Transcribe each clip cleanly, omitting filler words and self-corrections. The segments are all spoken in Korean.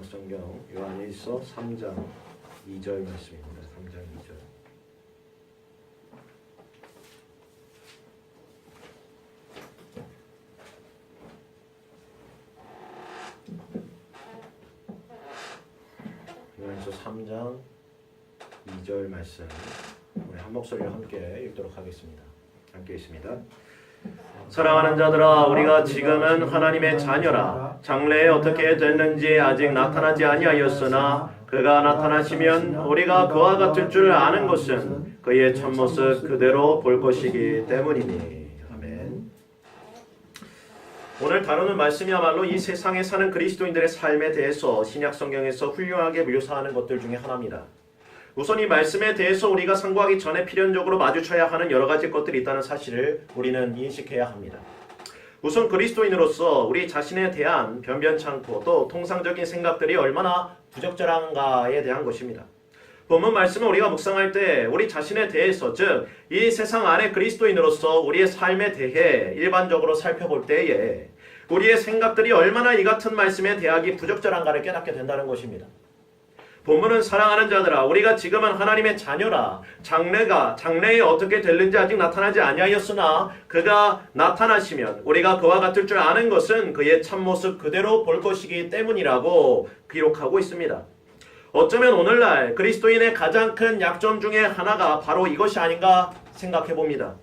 신약성경 요한일서 3장 2절 말씀입니다. 3장 2절. 요한일서 3장 2절 말씀 우리 한 목소리로 함께 읽도록 하겠습니다. 함께 있습니다. 사랑하는 자들아, 우리가 지금은 하나님의 자녀라. 장래에 어떻게 됐는지 아직 나타나지 아니하였으나 그가 나타나시면 우리가 그와 같을 줄 아는 것은 그의 첫모습 그대로 볼 것이기 때문이니. 아멘. 오늘 다루는 말씀이야말로 이 세상에 사는 그리스도인들의 삶에 대해서 신약 성경에서 훌륭하게 묘사하는 것들 중에 하나입니다. 우선 이 말씀에 대해서 우리가 상고하기 전에 필연적으로 마주쳐야 하는 여러 가지 것들이 있다는 사실을 우리는 인식해야 합니다. 우선 그리스도인으로서 우리 자신에 대한 변변찮고 또 통상적인 생각들이 얼마나 부적절한가에 대한 것입니다. 본문 말씀을 우리가 묵상할 때 우리 자신에 대해서, 즉 이 세상 안에 그리스도인으로서 우리의 삶에 대해 일반적으로 살펴볼 때에 우리의 생각들이 얼마나 이 같은 말씀에 대하기 부적절한가를 깨닫게 된다는 것입니다. 본문은 사랑하는 자들아, 우리가 지금은 하나님의 자녀라. 장래에 어떻게 될는지 아직 나타나지 아니하였으나 그가 나타나시면 우리가 그와 같을 줄 아는 것은 그의 참모습 그대로 볼 것이기 때문이라고 기록하고 있습니다. 어쩌면 오늘날 그리스도인의 가장 큰 약점 중에 하나가 바로 이것이 아닌가 생각해 봅니다.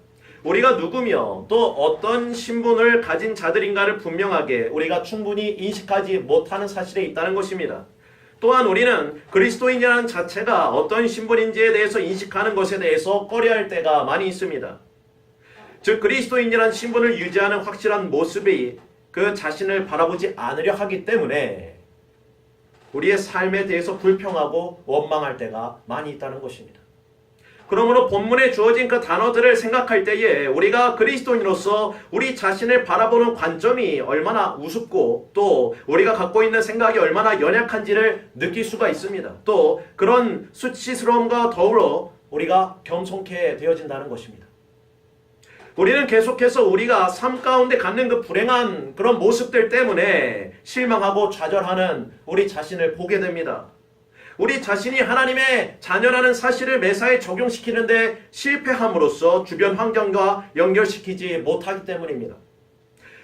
우리가 누구며 또 어떤 신분을 가진 자들인가를 분명하게 우리가 충분히 인식하지 못하는 사실에 있다는 것입니다. 또한 우리는 그리스도인이라는 자체가 어떤 신분인지에 대해서 인식하는 것에 대해서 꺼려할 때가 많이 있습니다. 즉 그리스도인이라는 신분을 유지하는 확실한 모습이 그 자신을 바라보지 않으려 하기 때문에 우리의 삶에 대해서 불평하고 원망할 때가 많이 있다는 것입니다. 그러므로 본문에 주어진 그 단어들을 생각할 때에 우리가 그리스도인으로서 우리 자신을 바라보는 관점이 얼마나 우습고 또 우리가 갖고 있는 생각이 얼마나 연약한지를 느낄 수가 있습니다. 또 그런 수치스러움과 더불어 우리가 겸손케 되어진다는 것입니다. 우리는 계속해서 우리가 삶 가운데 갖는 그 불행한 그런 모습들 때문에 실망하고 좌절하는 우리 자신을 보게 됩니다. 우리 자신이 하나님의 자녀라는 사실을 매사에 적용시키는데 실패함으로써 주변 환경과 연결시키지 못하기 때문입니다.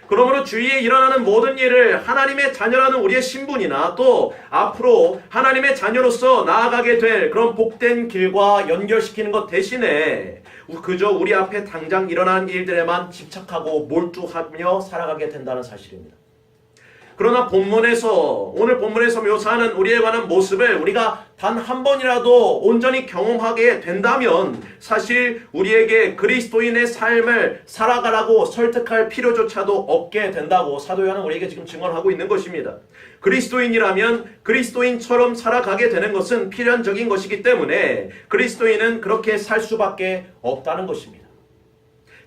그러므로 주위에 일어나는 모든 일을 하나님의 자녀라는 우리의 신분이나 또 앞으로 하나님의 자녀로서 나아가게 될 그런 복된 길과 연결시키는 것 대신에 그저 우리 앞에 당장 일어나는 일들에만 집착하고 몰두하며 살아가게 된다는 사실입니다. 그러나 오늘 본문에서 묘사하는 우리에 관한 모습을 우리가 단 한 번이라도 온전히 경험하게 된다면 사실 우리에게 그리스도인의 삶을 살아가라고 설득할 필요조차도 없게 된다고 사도 요한은 우리에게 지금 증언하고 있는 것입니다. 그리스도인이라면 그리스도인처럼 살아가게 되는 것은 필연적인 것이기 때문에 그리스도인은 그렇게 살 수밖에 없다는 것입니다.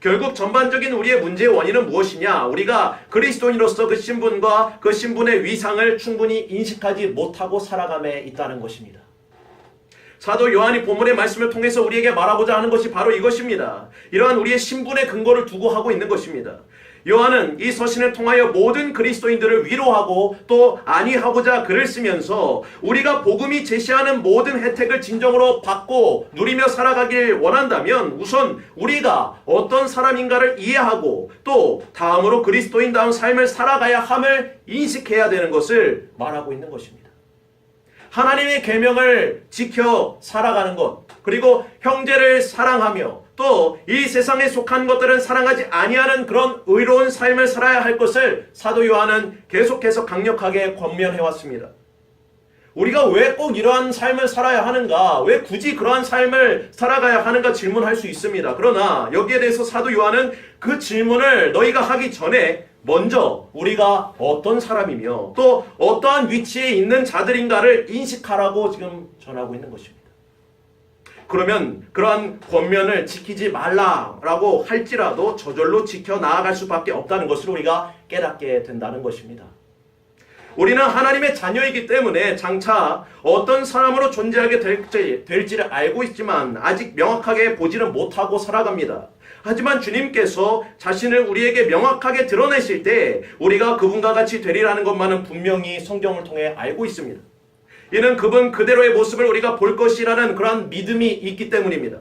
결국 전반적인 우리의 문제의 원인은 무엇이냐? 우리가 그리스도인으로서 그 신분과 그 신분의 위상을 충분히 인식하지 못하고 살아감에 있다는 것입니다. 사도 요한이 본문의 말씀을 통해서 우리에게 말하고자 하는 것이 바로 이것입니다. 이러한 우리의 신분의 근거를 두고 하고 있는 것입니다. 요한은 이 서신을 통하여 모든 그리스도인들을 위로하고 또 안위하고자 글을 쓰면서 우리가 복음이 제시하는 모든 혜택을 진정으로 받고 누리며 살아가길 원한다면 우선 우리가 어떤 사람인가를 이해하고 또 다음으로 그리스도인다운 삶을 살아가야 함을 인식해야 되는 것을 말하고 있는 것입니다. 하나님의 계명을 지켜 살아가는 것, 그리고 형제를 사랑하며 또 이 세상에 속한 것들은 사랑하지 아니하는 그런 의로운 삶을 살아야 할 것을 사도 요한은 계속해서 강력하게 권면해왔습니다. 우리가 왜 꼭 이러한 삶을 살아야 하는가? 왜 굳이 그러한 삶을 살아가야 하는가 질문할 수 있습니다. 그러나 여기에 대해서 사도 요한은 그 질문을 너희가 하기 전에 먼저 우리가 어떤 사람이며 또 어떠한 위치에 있는 자들인가를 인식하라고 지금 전하고 있는 것입니다. 그러면 그러한 권면을 지키지 말라라고 할지라도 저절로 지켜 나아갈 수밖에 없다는 것을 우리가 깨닫게 된다는 것입니다. 우리는 하나님의 자녀이기 때문에 장차 어떤 사람으로 존재하게 될지를 알고 있지만 아직 명확하게 보지는 못하고 살아갑니다. 하지만 주님께서 자신을 우리에게 명확하게 드러내실 때 우리가 그분과 같이 되리라는 것만은 분명히 성경을 통해 알고 있습니다. 이는 그분 그대로의 모습을 우리가 볼 것이라는 그러한 믿음이 있기 때문입니다.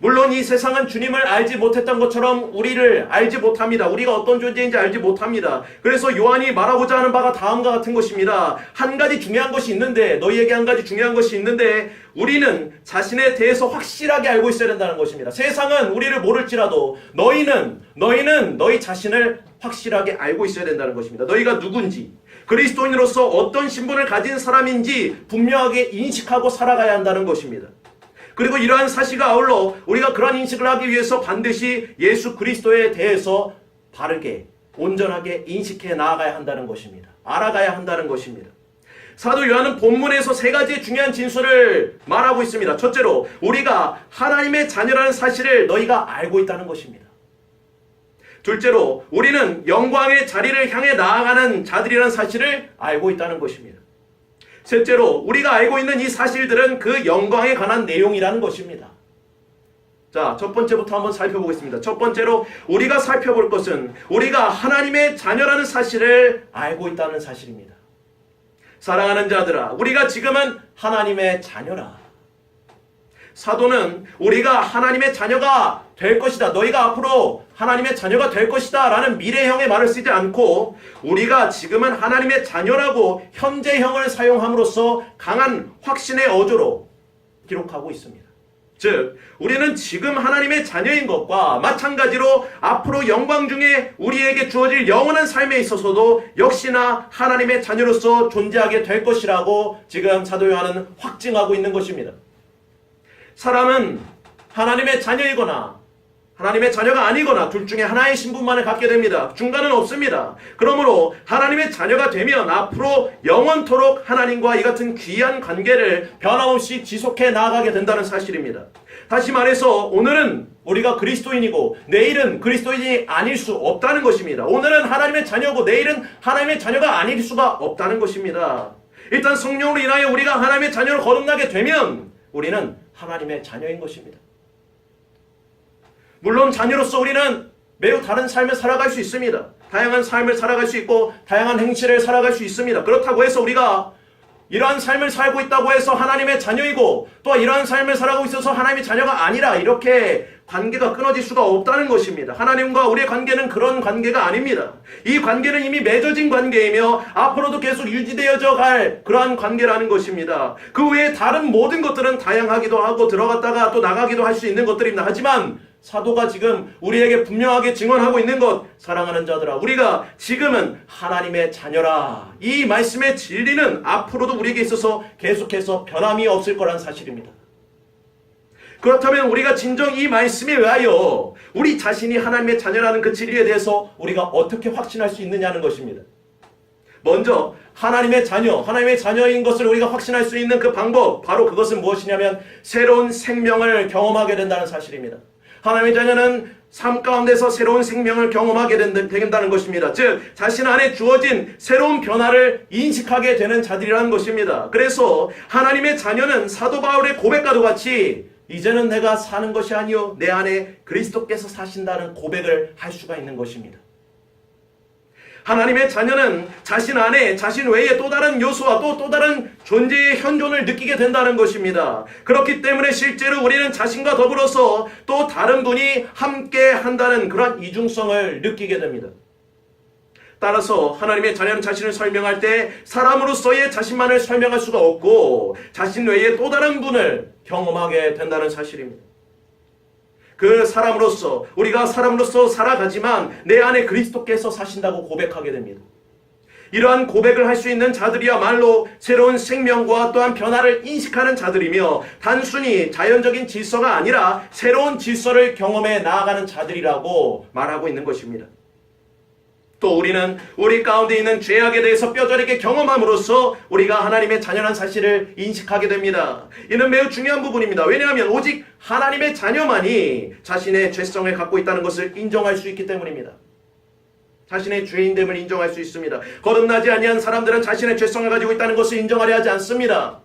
물론 이 세상은 주님을 알지 못했던 것처럼 우리를 알지 못합니다. 우리가 어떤 존재인지 알지 못합니다. 그래서 요한이 말하고자 하는 바가 다음과 같은 것입니다. 한 가지 중요한 것이 있는데, 너희에게 한 가지 중요한 것이 있는데 우리는 자신에 대해서 확실하게 알고 있어야 된다는 것입니다. 세상은 우리를 모를지라도 너희는 너희 자신을 확실하게 알고 있어야 된다는 것입니다. 너희가 누군지, 그리스도인으로서 어떤 신분을 가진 사람인지 분명하게 인식하고 살아가야 한다는 것입니다. 그리고 이러한 사실과 아울러 우리가 그러한 인식을 하기 위해서 반드시 예수 그리스도에 대해서 바르게 온전하게 인식해 나아가야 한다는 것입니다. 알아가야 한다는 것입니다. 사도 요한은 본문에서 세 가지의 중요한 진술을 말하고 있습니다. 첫째로 우리가 하나님의 자녀라는 사실을 너희가 알고 있다는 것입니다. 둘째로 우리는 영광의 자리를 향해 나아가는 자들이라는 사실을 알고 있다는 것입니다. 셋째로 우리가 알고 있는 이 사실들은 그 영광에 관한 내용이라는 것입니다. 자, 첫 번째부터 한번 살펴보겠습니다. 첫 번째로 우리가 살펴볼 것은 우리가 하나님의 자녀라는 사실을 알고 있다는 사실입니다. 사랑하는 자들아, 우리가 지금은 하나님의 자녀라. 사도는 우리가 하나님의 자녀가 될 것이다, 너희가 앞으로 하나님의 자녀가 될 것이다 라는 미래형의 말을 쓰지 않고 우리가 지금은 하나님의 자녀라고 현재형을 사용함으로써 강한 확신의 어조로 기록하고 있습니다. 즉 우리는 지금 하나님의 자녀인 것과 마찬가지로 앞으로 영광 중에 우리에게 주어질 영원한 삶에 있어서도 역시나 하나님의 자녀로서 존재하게 될 것이라고 지금 사도 요한은 확증하고 있는 것입니다. 사람은 하나님의 자녀이거나 하나님의 자녀가 아니거나 둘 중에 하나의 신분만을 갖게 됩니다. 중간은 없습니다. 그러므로 하나님의 자녀가 되면 앞으로 영원토록 하나님과 이 같은 귀한 관계를 변함없이 지속해 나아가게 된다는 사실입니다. 다시 말해서 오늘은 우리가 그리스도인이고 내일은 그리스도인이 아닐 수 없다는 것입니다. 오늘은 하나님의 자녀고 내일은 하나님의 자녀가 아닐 수가 없다는 것입니다. 일단 성령으로 인하여 우리가 하나님의 자녀로 거듭나게 되면 우리는 하나님의 자녀인 것입니다. 물론 자녀로서 우리는 매우 다른 삶을 살아갈 수 있습니다. 다양한 삶을 살아갈 수 있고 다양한 행실을 살아갈 수 있습니다. 그렇다고 해서 우리가 이러한 삶을 살고 있다고 해서 하나님의 자녀이고 또 이러한 삶을 살아가고 있어서 하나님의 자녀가 아니라 이렇게 관계가 끊어질 수가 없다는 것입니다. 하나님과 우리의 관계는 그런 관계가 아닙니다. 이 관계는 이미 맺어진 관계이며 앞으로도 계속 유지되어져 갈 그러한 관계라는 것입니다. 그 외에 다른 모든 것들은 다양하기도 하고 들어갔다가 또 나가기도 할 수 있는 것들입니다. 하지만 사도가 지금 우리에게 분명하게 증언하고 있는 것, 사랑하는 자들아, 우리가 지금은 하나님의 자녀라. 이 말씀의 진리는 앞으로도 우리에게 있어서 계속해서 변함이 없을 거란 사실입니다. 그렇다면 우리가 진정 이 말씀에 의하여 우리 자신이 하나님의 자녀라는 그 진리에 대해서 우리가 어떻게 확신할 수 있느냐는 것입니다. 먼저 하나님의 자녀인 것을 우리가 확신할 수 있는 그 방법, 바로 그것은 무엇이냐면 새로운 생명을 경험하게 된다는 사실입니다. 하나님의 자녀는 삶 가운데서 새로운 생명을 경험하게 된다는 것입니다. 즉 자신 안에 주어진 새로운 변화를 인식하게 되는 자들이라는 것입니다. 그래서 하나님의 자녀는 사도 바울의 고백과도 같이 이제는 내가 사는 것이 아니요 내 안에 그리스도께서 사신다는 고백을 할 수가 있는 것입니다. 하나님의 자녀는 자신 안에 자신 외에 또 다른 요소와 또 다른 존재의 현존을 느끼게 된다는 것입니다. 그렇기 때문에 실제로 우리는 자신과 더불어서 또 다른 분이 함께 한다는 그런 이중성을 느끼게 됩니다. 따라서 하나님의 자녀는 자신을 설명할 때 사람으로서의 자신만을 설명할 수가 없고 자신 외에 또 다른 분을 경험하게 된다는 사실입니다. 그 사람으로서 우리가 사람으로서 살아가지만 내 안에 그리스도께서 사신다고 고백하게 됩니다. 이러한 고백을 할 수 있는 자들이야말로 새로운 생명과 또한 변화를 인식하는 자들이며 단순히 자연적인 질서가 아니라 새로운 질서를 경험해 나아가는 자들이라고 말하고 있는 것입니다. 또 우리는 우리 가운데 있는 죄악에 대해서 뼈저리게 경험함으로써 우리가 하나님의 자녀란 사실을 인식하게 됩니다. 이는 매우 중요한 부분입니다. 왜냐하면 오직 하나님의 자녀만이 자신의 죄성을 갖고 있다는 것을 인정할 수 있기 때문입니다. 자신의 죄인됨을 인정할 수 있습니다. 거듭나지 아니한 사람들은 자신의 죄성을 가지고 있다는 것을 인정하려 하지 않습니다.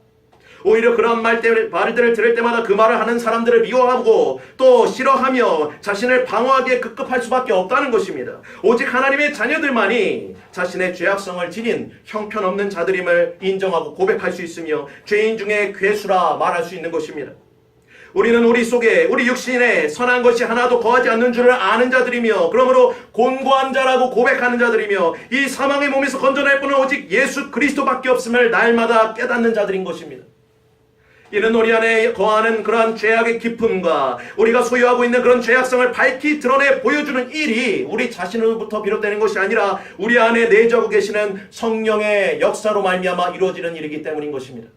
오히려 그런 말들을 들을 때마다 그 말을 하는 사람들을 미워하고 또 싫어하며 자신을 방어하기에 급급할 수밖에 없다는 것입니다. 오직 하나님의 자녀들만이 자신의 죄악성을 지닌 형편없는 자들임을 인정하고 고백할 수 있으며 죄인 중에 괴수라 말할 수 있는 것입니다. 우리는 우리 속에 우리 육신에 선한 것이 하나도 거하지 않는 줄을 아는 자들이며 그러므로 곤고한 자라고 고백하는 자들이며 이 사망의 몸에서 건져낼 분은 오직 예수 그리스도밖에 없음을 날마다 깨닫는 자들인 것입니다. 이는 우리 안에 거하는 그러한 죄악의 깊음과 우리가 소유하고 있는 그런 죄악성을 밝히 드러내 보여주는 일이 우리 자신으로부터 비롯되는 것이 아니라 우리 안에 내주하고 계시는 성령의 역사로 말미암아 이루어지는 일이기 때문인 것입니다.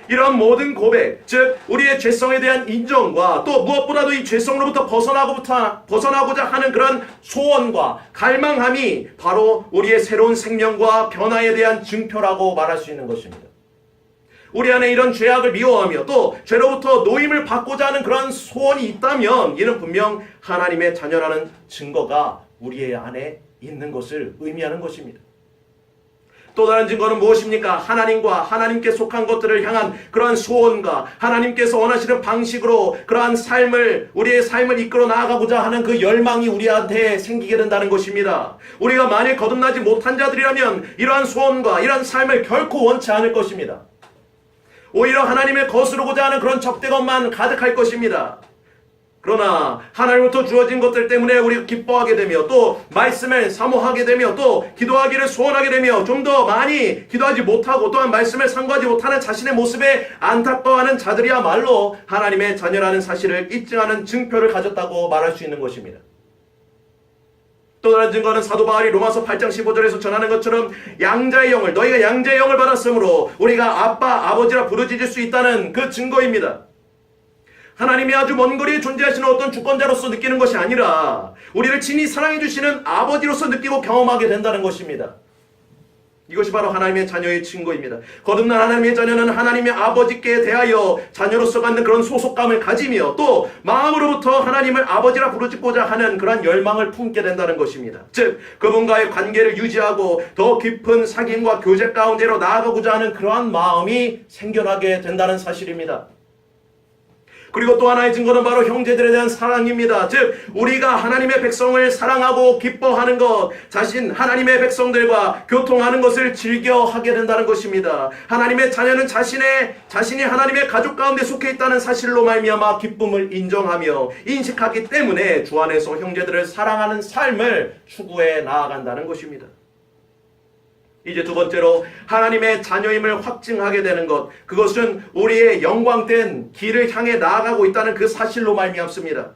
이런 모든 고백, 즉 우리의 죄성에 대한 인정과 또 무엇보다도 이 죄성으로부터 벗어나고자 하는 그런 소원과 갈망함이 바로 우리의 새로운 생명과 변화에 대한 증표라고 말할 수 있는 것입니다. 우리 안에 이런 죄악을 미워하며 또 죄로부터 노임을 받고자 하는 그런 소원이 있다면 이는 분명 하나님의 자녀라는 증거가 우리의 안에 있는 것을 의미하는 것입니다. 또 다른 증거는 무엇입니까? 하나님과 하나님께 속한 것들을 향한 그러한 소원과 하나님께서 원하시는 방식으로 그러한 우리의 삶을 이끌어 나아가고자 하는 그 열망이 우리한테 생기게 된다는 것입니다. 우리가 만일 거듭나지 못한 자들이라면 이러한 소원과 이러한 삶을 결코 원치 않을 것입니다. 오히려 하나님을 거스르고자 하는 그런 적대감만 가득할 것입니다. 그러나 하나님으로부터 주어진 것들 때문에 우리가 기뻐하게 되며 또 말씀을 사모하게 되며 또 기도하기를 소원하게 되며 좀 더 많이 기도하지 못하고 또한 말씀을 상고하지 못하는 자신의 모습에 안타까워하는 자들이야말로 하나님의 자녀라는 사실을 입증하는 증표를 가졌다고 말할 수 있는 것입니다. 또 다른 증거는 사도 바울이 로마서 8장 15절에서 전하는 것처럼 양자의 영을 너희가 양자의 영을 받았으므로 우리가 아빠 아버지라 부르짖을 수 있다는 그 증거입니다. 하나님이 아주 먼 거리에 존재하시는 어떤 주권자로서 느끼는 것이 아니라 우리를 친히 사랑해 주시는 아버지로서 느끼고 경험하게 된다는 것입니다. 이것이 바로 하나님의 자녀의 증거입니다. 거듭난 하나님의 자녀는 하나님의 아버지께 대하여 자녀로서 갖는 그런 소속감을 가지며 또 마음으로부터 하나님을 아버지라 부르짖고자 하는 그런 열망을 품게 된다는 것입니다. 즉 그분과의 관계를 유지하고 더 깊은 사귐과 교제 가운데로 나아가고자 하는 그러한 마음이 생겨나게 된다는 사실입니다. 그리고 또 하나의 증거는 바로 형제들에 대한 사랑입니다. 즉 우리가 하나님의 백성을 사랑하고 기뻐하는 것, 하나님의 백성들과 교통하는 것을 즐겨 하게 된다는 것입니다. 하나님의 자녀는 자신이 하나님의 가족 가운데 속해 있다는 사실로 말미암아 기쁨을 인정하며 인식하기 때문에 주 안에서 형제들을 사랑하는 삶을 추구해 나아간다는 것입니다. 이제 두 번째로 하나님의 자녀임을 확증하게 되는 것, 그것은 우리의 영광된 길을 향해 나아가고 있다는 그 사실로 말미암습니다.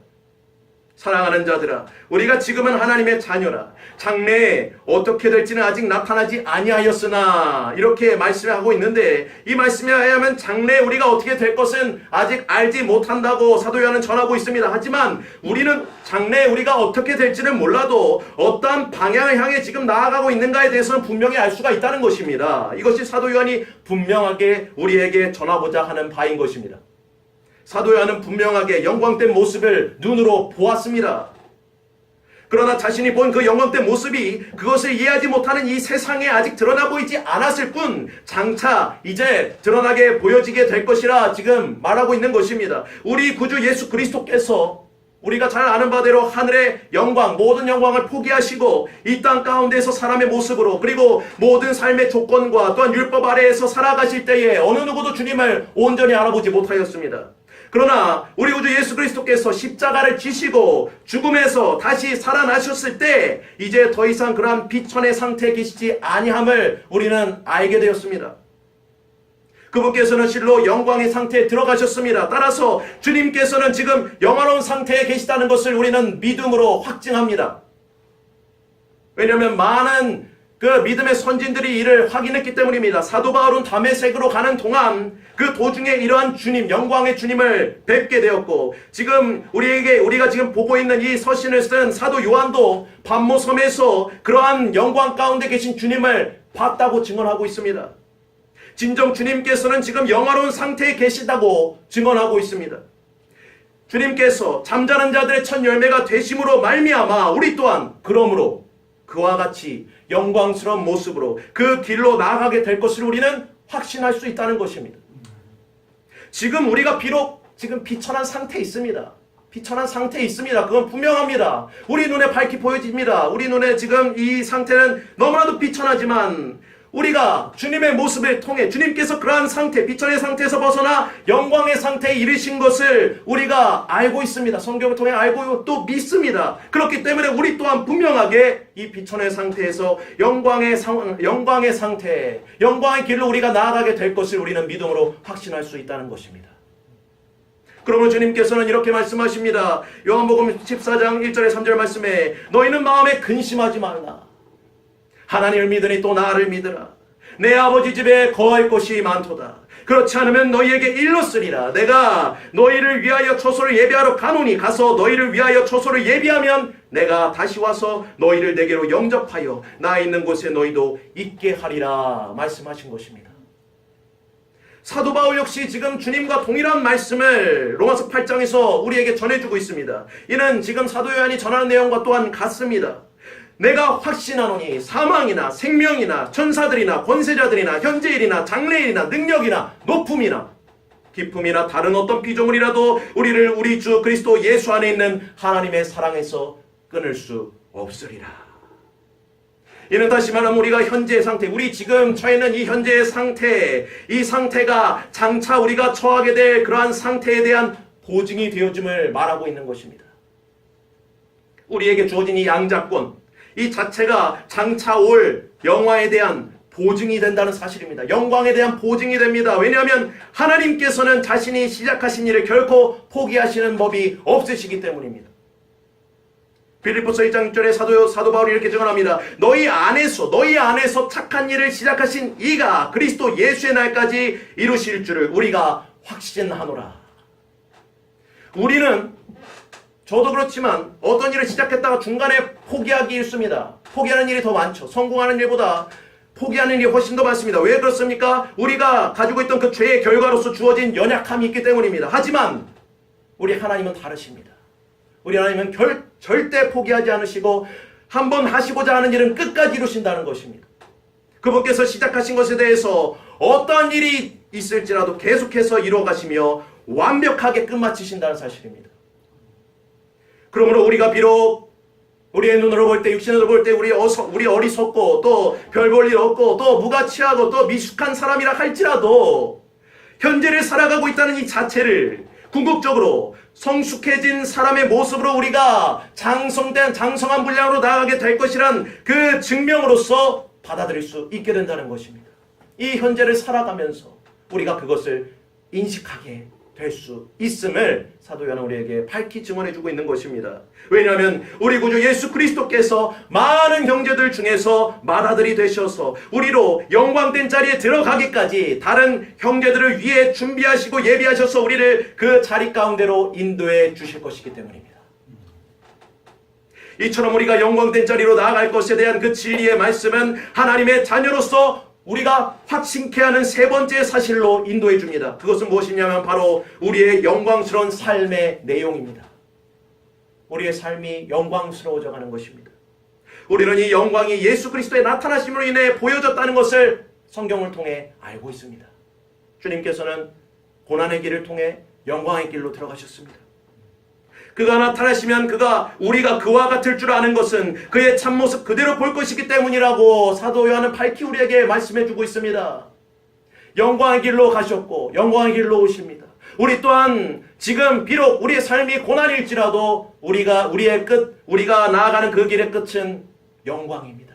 사랑하는 자들아, 우리가 지금은 하나님의 자녀라. 장래에 어떻게 될지는 아직 나타나지 아니하였으나 이렇게 말씀하고 있는데 이 말씀에 의하면 장래에 우리가 어떻게 될 것은 아직 알지 못한다고 사도 요한은 전하고 있습니다. 하지만 우리는 장래에 우리가 어떻게 될지는 몰라도 어떠한 방향을 향해 지금 나아가고 있는가에 대해서는 분명히 알 수가 있다는 것입니다. 이것이 사도 요한이 분명하게 우리에게 전하고자 하는 바인 것입니다. 사도 요한은 분명하게 영광된 모습을 눈으로 보았습니다. 그러나 자신이 본 그 영광된 모습이 그것을 이해하지 못하는 이 세상에 아직 드러나 보이지 않았을 뿐 장차 이제 드러나게 보여지게 될 것이라 지금 말하고 있는 것입니다. 우리 구주 예수 그리스도께서 우리가 잘 아는 바대로 하늘의 영광, 모든 영광을 포기하시고 이 땅 가운데서 사람의 모습으로 그리고 모든 삶의 조건과 또한 율법 아래에서 살아가실 때에 어느 누구도 주님을 온전히 알아보지 못하였습니다. 그러나 우리 구주 예수 그리스도께서 십자가를 지시고 죽음에서 다시 살아나셨을 때 이제 더 이상 그러한 비천의 상태에 계시지 아니함을 우리는 알게 되었습니다. 그분께서는 실로 영광의 상태에 들어가셨습니다. 따라서 주님께서는 지금 영화로운 상태에 계시다는 것을 우리는 믿음으로 확증합니다. 왜냐하면 많은 그 믿음의 선진들이 이를 확인했기 때문입니다. 사도 바울은 다메섹으로 가는 동안 그 도중에 이러한 주님, 영광의 주님을 뵙게 되었고 지금 우리가 지금 보고 있는 이 서신을 쓴 사도 요한도 pat모섬에서 그러한 영광 가운데 계신 주님을 봤다고 증언하고 있습니다. 진정 주님께서는 지금 영화로운 상태에 계시다고 증언하고 있습니다. 주님께서 잠자는 자들의 첫 열매가 되심으로 말미암아 우리 또한 그러므로 그와 같이 영광스러운 모습으로 그 길로 나아가게 될 것을 우리는 확신할 수 있다는 것입니다. 지금 우리가 비록 지금 비천한 상태에 있습니다. 비천한 상태에 있습니다. 그건 분명합니다. 우리 눈에 밝히 보여집니다. 우리 눈에 지금 이 상태는 너무나도 비천하지만 우리가 주님의 모습을 통해 주님께서 그러한 상태, 비천의 상태에서 벗어나 영광의 상태에 이르신 것을 우리가 알고 있습니다. 성경을 통해 알고 또 믿습니다. 그렇기 때문에 우리 또한 분명하게 이 비천의 상태에서 영광의 상태, 영광의 길로 우리가 나아가게 될 것을 우리는 믿음으로 확신할 수 있다는 것입니다. 그러므로 주님께서는 이렇게 말씀하십니다. 요한복음 14장 1절에 3절 말씀에 너희는 마음에 근심하지 말라. 하나님을 믿으니 또 나를 믿으라. 내 아버지 집에 거할 곳이 많도다. 그렇지 않으면 너희에게 일렀으리라. 내가 너희를 위하여 처소를 예비하러 가노니 가서 너희를 위하여 처소를 예비하면 내가 다시 와서 너희를 내게로 영접하여 나 있는 곳에 너희도 있게 하리라 말씀하신 것입니다. 사도 바울 역시 지금 주님과 동일한 말씀을 로마서 8장에서 우리에게 전해주고 있습니다. 이는 지금 사도 요한이 전하는 내용과 또한 같습니다. 내가 확신하노니 사망이나 생명이나 천사들이나 권세자들이나 현재일이나 장래일이나 능력이나 높음이나 기품이나 다른 어떤 피조물이라도 우리를 우리 주 그리스도 예수 안에 있는 하나님의 사랑에서 끊을 수 없으리라. 이는 다시 말하면 우리가 현재의 상태, 우리 지금 처해 있는 이 현재의 상태, 이 상태가 장차 우리가 처하게 될 그러한 상태에 대한 보증이 되어짐을 말하고 있는 것입니다. 우리에게 주어진 이 양자권, 이 자체가 장차 올 영화에 대한 보증이 된다는 사실입니다. 영광에 대한 보증이 됩니다. 왜냐하면 하나님께서는 자신이 시작하신 일을 결코 포기하시는 법이 없으시기 때문입니다. 빌립보서 1장 6절에 사도 바울이 이렇게 증언합니다. 너희 안에서 착한 일을 시작하신 이가 그리스도 예수의 날까지 이루실 줄을 우리가 확신하노라. 우리는 저도 그렇지만 어떤 일을 시작했다가 중간에 포기하기 일쑤입니다. 포기하는 일이 더 많죠. 성공하는 일보다 포기하는 일이 훨씬 더 많습니다. 왜 그렇습니까? 우리가 가지고 있던 그 죄의 결과로서 주어진 연약함이 있기 때문입니다. 하지만 우리 하나님은 다르십니다. 우리 하나님은 절대 포기하지 않으시고 한번 하시고자 하는 일은 끝까지 이루신다는 것입니다. 그분께서 시작하신 것에 대해서 어떠한 일이 있을지라도 계속해서 이루어가시며 완벽하게 끝마치신다는 사실입니다. 그러므로 우리가 비록 우리의 눈으로 볼 때, 육신으로 볼 때 우리 어리석고 또 별 볼 일 없고 또 무가치하고 또 미숙한 사람이라 할지라도 현재를 살아가고 있다는 이 자체를 궁극적으로 성숙해진 사람의 모습으로 우리가 장성한 분량으로 나아가게 될 것이란 그 증명으로서 받아들일 수 있게 된다는 것입니다. 이 현재를 살아가면서 우리가 그것을 인식하게 될 수 있음을 사도 요한은 우리에게 밝히 증언해주고 있는 것입니다. 왜냐하면 우리 구주 예수 그리스도께서 많은 형제들 중에서 맏아들이 되셔서 우리로 영광된 자리에 들어가기까지 다른 형제들을 위해 준비하시고 예비하셔서 우리를 그 자리 가운데로 인도해 주실 것이기 때문입니다. 이처럼 우리가 영광된 자리로 나아갈 것에 대한 그 진리의 말씀은 하나님의 자녀로서 우리가 확신케 하는 세 번째 사실로 인도해 줍니다. 그것은 무엇이냐면 바로 우리의 영광스러운 삶의 내용입니다. 우리의 삶이 영광스러워져 가는 것입니다. 우리는 이 영광이 예수 그리스도의 나타나심으로 인해 보여졌다는 것을 성경을 통해 알고 있습니다. 주님께서는 고난의 길을 통해 영광의 길로 들어가셨습니다. 그가 나타나시면 우리가 그와 같을 줄 아는 것은 그의 참모습 그대로 볼 것이기 때문이라고 사도 요한은 밝히 우리에게 말씀해주고 있습니다. 영광의 길로 가셨고 영광의 길로 오십니다. 우리 또한 지금 비록 우리의 삶이 고난일지라도 우리가 나아가는 그 길의 끝은 영광입니다.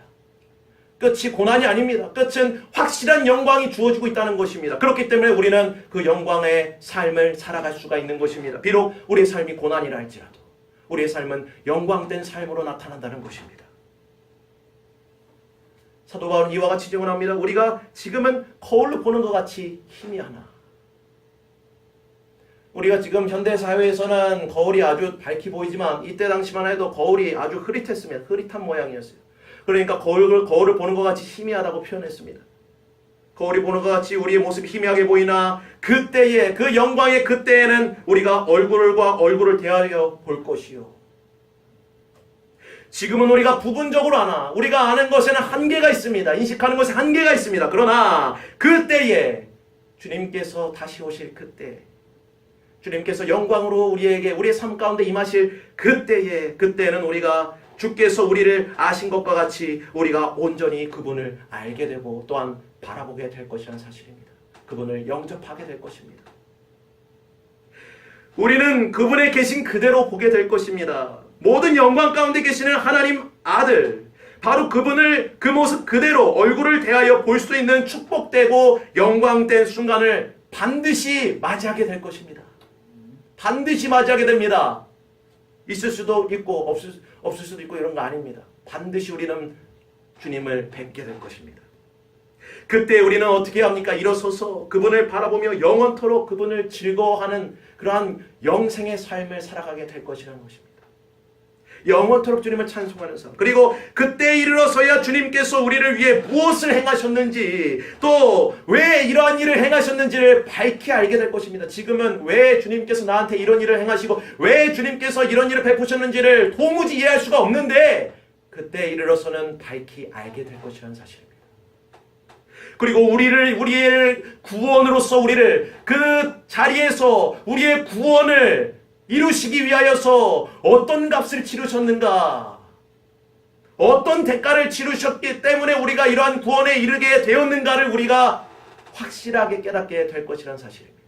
끝이 고난이 아닙니다. 끝은 확실한 영광이 주어지고 있다는 것입니다. 그렇기 때문에 우리는 그 영광의 삶을 살아갈 수가 있는 것입니다. 비록 우리의 삶이 고난이라 할지라도 우리의 삶은 영광된 삶으로 나타난다는 것입니다. 사도 바울은 이와 같이 증언합니다. 우리가 지금은 거울로 보는 것 같이 희미하나. 우리가 지금 현대사회에서는 거울이 아주 밝게 보이지만 이때 당시만 해도 거울이 아주 흐릿했습니다. 흐릿한 모양이었어요. 그러니까 거울을 보는 것 같이 희미하다고 표현했습니다. 거울이 보는 것 같이 우리의 모습이 희미하게 보이나 그때에 그 영광의 그때에는 우리가 얼굴과 얼굴을 대하여 볼 것이요. 지금은 우리가 부분적으로 아나 우리가 아는 것에는 한계가 있습니다. 인식하는 것에 한계가 있습니다. 그러나 그때에 주님께서 다시 오실 그때 주님께서 영광으로 우리에게 우리의 삶 가운데 임하실 그때는 우리가 주께서 우리를 아신 것과 같이 우리가 온전히 그분을 알게 되고 또한 바라보게 될 것이라는 사실입니다. 그분을 영접하게 될 것입니다. 우리는 그분의 계신 그대로 보게 될 것입니다. 모든 영광 가운데 계시는 하나님 아들, 바로 그분을 그 모습 그대로 얼굴을 대하여 볼 수 있는 축복되고 영광된 순간을 반드시 맞이하게 될 것입니다. 반드시 맞이하게 됩니다. 있을 수도 있고 없을 수도 있고 이런 거 아닙니다. 반드시 우리는 주님을 뵙게 될 것입니다. 그때 우리는 어떻게 합니까? 일어서서 그분을 바라보며 영원토록 그분을 즐거워하는 그러한 영생의 삶을 살아가게 될 것이라는 것입니다. 영원토록 주님을 찬송하는 삶. 그리고 그때 이르러서야 주님께서 우리를 위해 무엇을 행하셨는지, 또 왜 이러한 일을 행하셨는지를 밝히 알게 될 것입니다. 지금은 왜 주님께서 나한테 이런 일을 행하시고 왜 주님께서 이런 일을 베푸셨는지를 도무지 이해할 수가 없는데 그때 이르러서는 밝히 알게 될 것이라는 사실입니다. 그리고 우리의 구원으로서 우리를 그 자리에서 우리의 구원을 이루시기 위하여서 어떤 값을 치르셨는가, 어떤 대가를 치르셨기 때문에 우리가 이러한 구원에 이르게 되었는가를 우리가 확실하게 깨닫게 될 것이라는 사실입니다.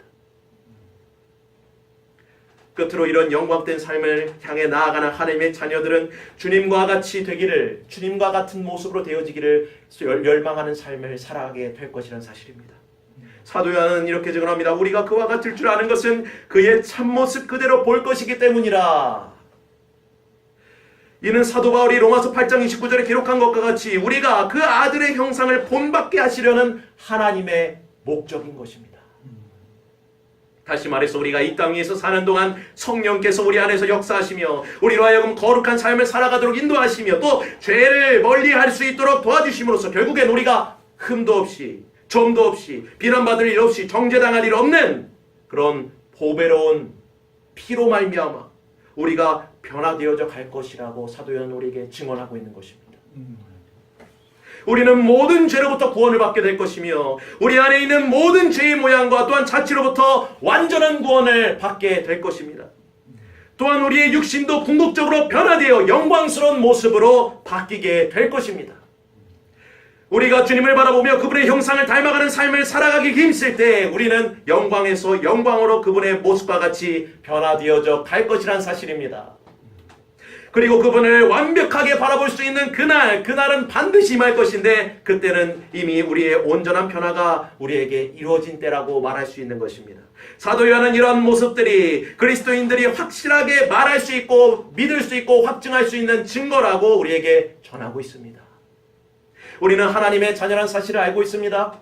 끝으로 이런 영광된 삶을 향해 나아가는 하나님의 자녀들은 주님과 같이 되기를, 주님과 같은 모습으로 되어지기를 열망하는 삶을 살아가게 될 것이라는 사실입니다. 사도 요한은 이렇게 증언합니다. 우리가 그와 같을 줄 아는 것은 그의 참모습 그대로 볼 것이기 때문이라. 이는 사도 바울이 로마서 8장 29절에 기록한 것과 같이 우리가 그 아들의 형상을 본받게 하시려는 하나님의 목적인 것입니다. 다시 말해서 우리가 이 땅 위에서 사는 동안 성령께서 우리 안에서 역사하시며 우리로 하여금 거룩한 삶을 살아가도록 인도하시며 또 죄를 멀리할 수 있도록 도와주심으로써 결국엔 우리가 흠도 없이 점도 없이 비난받을 일 없이 정죄당할 일 없는 그런 보배로운 피로 말미암아 우리가 변화되어져 갈 것이라고 사도 요한은 우리에게 증언하고 있는 것입니다. 우리는 모든 죄로부터 구원을 받게 될 것이며 우리 안에 있는 모든 죄의 모양과 또한 자취로부터 완전한 구원을 받게 될 것입니다. 또한 우리의 육신도 궁극적으로 변화되어 영광스러운 모습으로 바뀌게 될 것입니다. 우리가 주님을 바라보며 그분의 형상을 닮아가는 삶을 살아가기 힘쓸 때 우리는 영광에서 영광으로 그분의 모습과 같이 변화되어져 갈 것이란 사실입니다. 그리고 그분을 완벽하게 바라볼 수 있는 그날은 반드시 임할 것인데 그때는 이미 우리의 온전한 변화가 우리에게 이루어진 때라고 말할 수 있는 것입니다. 사도 요한은 이러한 모습들이 그리스도인들이 확실하게 말할 수 있고 믿을 수 있고 확증할 수 있는 증거라고 우리에게 전하고 있습니다. 우리는 하나님의 자녀란 사실을 알고 있습니다.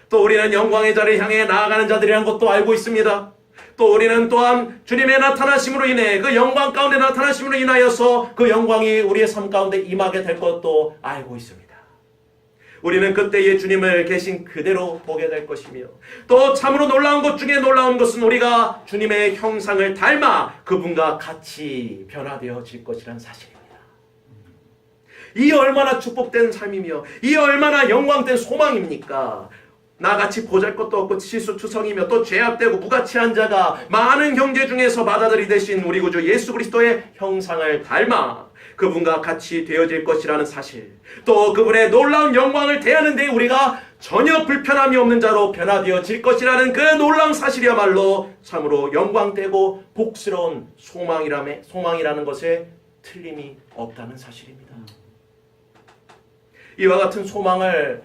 또 우리는 영광의 자리를 향해 나아가는 자들이라는 것도 알고 있습니다. 또 우리는 또한 주님의 나타나심으로 인해 그 영광 가운데 나타나심으로 인하여서 그 영광이 우리의 삶 가운데 임하게 될 것도 알고 있습니다. 우리는 그때의 주님을 계신 그대로 보게 될 것이며 또 참으로 놀라운 것 중에 놀라운 것은 우리가 주님의 형상을 닮아 그분과 같이 변화되어질 것이라는 사실입니다. 이 얼마나 축복된 삶이며 이 얼마나 영광된 소망입니까? 나같이 보잘것도 없고 실수투성이며 또 죄악되고 무가치한 자가 많은 형제 중에서 맏아들이 되신 우리 구주 예수 그리스도의 형상을 닮아 그분과 같이 되어질 것이라는 사실, 또 그분의 놀라운 영광을 대하는 데 우리가 전혀 불편함이 없는 자로 변화되어질 것이라는 그 놀라운 사실이야말로 참으로 영광되고 복스러운 소망이라는 것에 틀림이 없다는 사실입니다. 이와 같은 소망을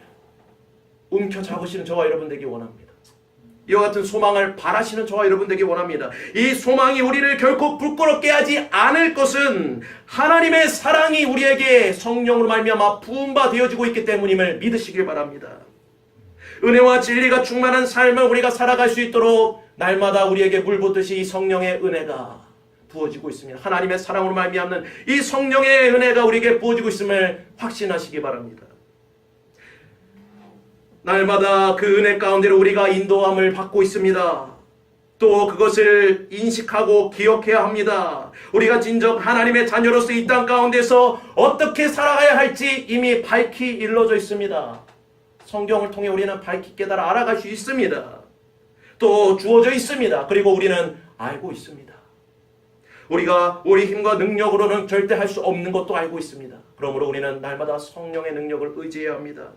움켜잡으시는 저와 여러분 되기 원합니다. 이와 같은 소망을 바라시는 저와 여러분 되기 원합니다. 이 소망이 우리를 결코 부끄럽게 하지 않을 것은 하나님의 사랑이 우리에게 성령으로 말미암아 부음바 되어지고 있기 때문임을 믿으시길 바랍니다. 은혜와 진리가 충만한 삶을 우리가 살아갈 수 있도록 날마다 우리에게 물 붓듯이 이 성령의 은혜가 부어지고 있습니다. 하나님의 사랑으로 말미암는 이 성령의 은혜가 우리에게 부어지고 있음을 확신하시기 바랍니다. 날마다 그 은혜 가운데로 우리가 인도함을 받고 있습니다. 또 그것을 인식하고 기억해야 합니다. 우리가 진정 하나님의 자녀로서 이 땅 가운데서 어떻게 살아가야 할지 이미 밝히 일러져 있습니다. 성경을 통해 우리는 밝히 깨달아 알아갈 수 있습니다. 또 주어져 있습니다. 그리고 우리는 알고 있습니다. 우리가 우리 힘과 능력으로는 절대 할 수 없는 것도 알고 있습니다. 그러므로 우리는 날마다 성령의 능력을 의지해야 합니다.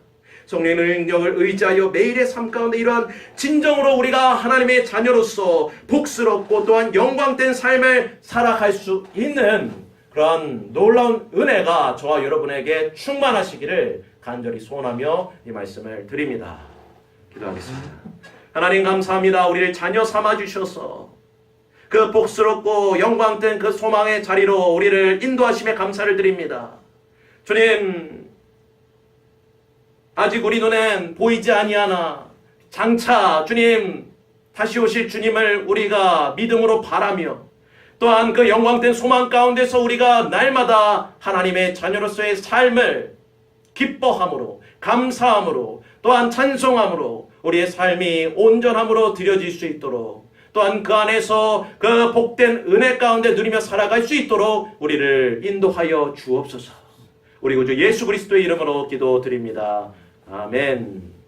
성령의 능력을 의지하여 매일의 삶 가운데 이러한 진정으로 우리가 하나님의 자녀로서 복스럽고 또한 영광된 삶을 살아갈 수 있는 그런 놀라운 은혜가 저와 여러분에게 충만하시기를 간절히 소원하며 이 말씀을 드립니다. 기도하겠습니다. 하나님 감사합니다. 우리를 자녀 삼아 주셔서 그 복스럽고 영광된 그 소망의 자리로 우리를 인도하심에 감사를 드립니다. 주님, 아직 우리 눈엔 보이지 아니하나 장차 주님 다시 오실 주님을 우리가 믿음으로 바라며 또한 그 영광된 소망 가운데서 우리가 날마다 하나님의 자녀로서의 삶을 기뻐함으로 감사함으로 또한 찬송함으로 우리의 삶이 온전함으로 드려질 수 있도록 또한 그 안에서 그 복된 은혜 가운데 누리며 살아갈 수 있도록 우리를 인도하여 주옵소서. 우리 구주 예수 그리스도의 이름으로 기도드립니다. 아멘.